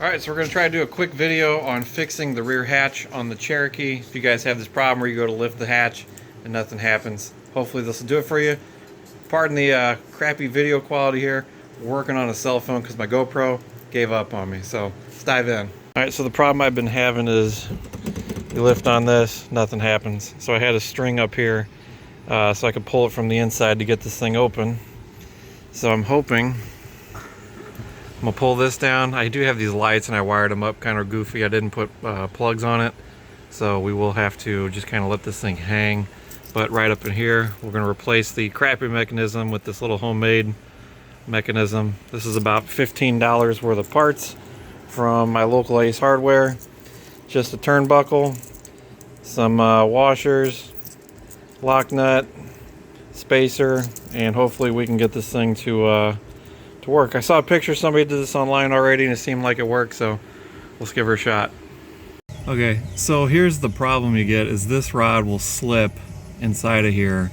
Alright, so we're going to try to do a quick video on fixing the rear hatch on the Cherokee. If you guys have this problem where you go to lift the hatch and nothing happens, hopefully this will do it for you. Pardon the crappy video quality here. We're working on a cell phone because my GoPro gave up on me, so let's dive in. Alright, so the problem I've been having is you lift on this, nothing happens. So I had a string up here so I could pull it from the inside to get this thing open. So I'm hoping I'm gonna pull this down. I do have these lights and I wired them up kind of goofy. I didn't put plugs on it, so we will have to just kind of let this thing hang. But right up in here, we're gonna replace the crappy mechanism with this little homemade mechanism. This is about $15 worth of parts from my local Ace Hardware. Just a turnbuckle, some washers, lock nut, spacer, and hopefully we can get this thing to work. I saw a picture, somebody did this online already and it seemed like it worked, so let's give her a shot. Okay, so here's the problem you get is this rod will slip inside of here,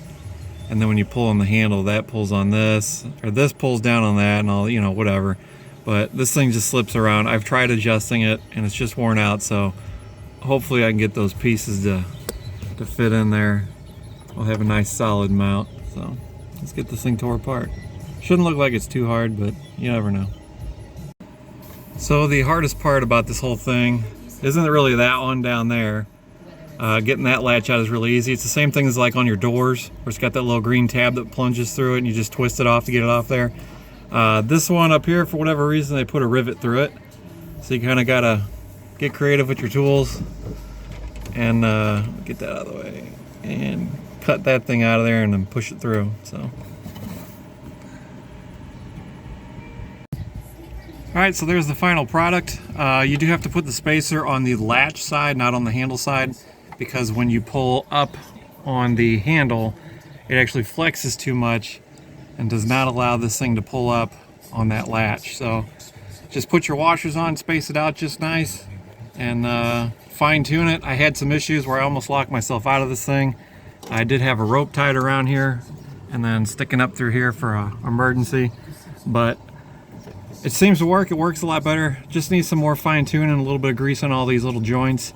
and then when you pull on the handle, that pulls on this, or this pulls down on that, and all, you know, whatever. But this thing just slips around. I've tried adjusting it and it's just worn out, so hopefully I can get those pieces to fit in there. We'll have a nice solid mount, so let's get this thing tore apart. Shouldn't look like it's too hard, but you never know. So the hardest part about this whole thing isn't really that one down there. Getting that latch out is really easy. It's the same thing as like on your doors, where it's got that little green tab that plunges through it and you just twist it off to get it off there. This one up here, for whatever reason, they put a rivet through it. So you kind of gotta get creative with your tools and get that out of the way and cut that thing out of there and then push it through. So. Alright, so there's the final product. You do have to put the spacer on the latch side, not on the handle side, because when you pull up on the handle, it actually flexes too much and does not allow this thing to pull up on that latch. So just put your washers on, space it out just nice, and fine tune it. I had some issues where I almost locked myself out of this thing. I did have a rope tied around here and then sticking up through here for an emergency, but it seems to work. It works a lot better. Just needs some more fine tuning and a little bit of grease on all these little joints.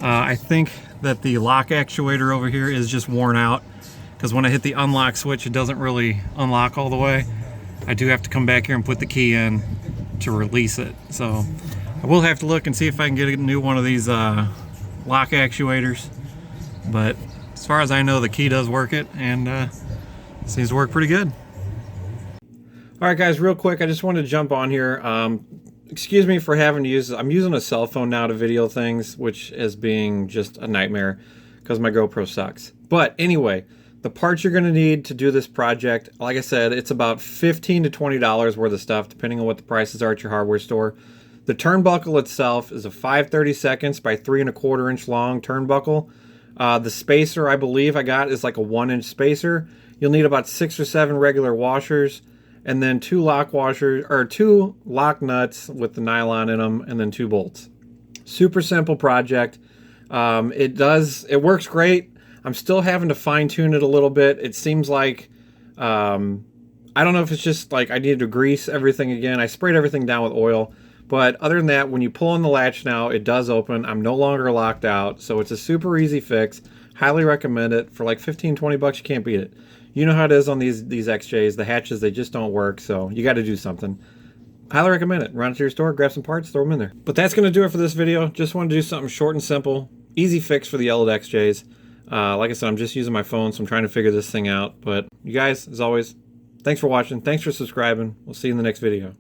I think that the lock actuator over here is just worn out, because when I hit the unlock switch, it doesn't really unlock all the way. I do have to come back here and put the key in to release it. So I will have to look and see if I can get a new one of these lock actuators. But as far as I know, the key does work it, and seems to work pretty good. Alright guys, real quick, I just wanted to jump on here. Excuse me for having to use this. I'm using a cell phone now to video things, which is being just a nightmare because my GoPro sucks. But anyway, the parts you're going to need to do this project, like I said, it's about $15 to $20 worth of stuff, depending on what the prices are at your hardware store. The turnbuckle itself is a 5/32 by 3 1/4 inch long turnbuckle. The spacer, I believe I got, is like a 1-inch spacer. You'll need about 6 or 7 regular washers, and then 2 lock washers, or 2 lock nuts with the nylon in them, and then 2 bolts. Super simple project. It works great. I'm still having to fine tune it a little bit. It seems like, I don't know if it's just like I need to grease everything again. I sprayed everything down with oil. But other than that, when you pull on the latch now, it does open. I'm no longer locked out. So it's a super easy fix. Highly recommend it. For like 15, 20 bucks, you can't beat it. You know how it is on these XJs. The hatches, they just don't work, so you got to do something. Highly recommend it. Run it to your store, grab some parts, throw them in there. But that's going to do it for this video. Just wanted to do something short and simple. Easy fix for the yellowed XJs. Like I said, I'm just using my phone, so I'm trying to figure this thing out. But you guys, as always, thanks for watching. Thanks for subscribing. We'll see you in the next video.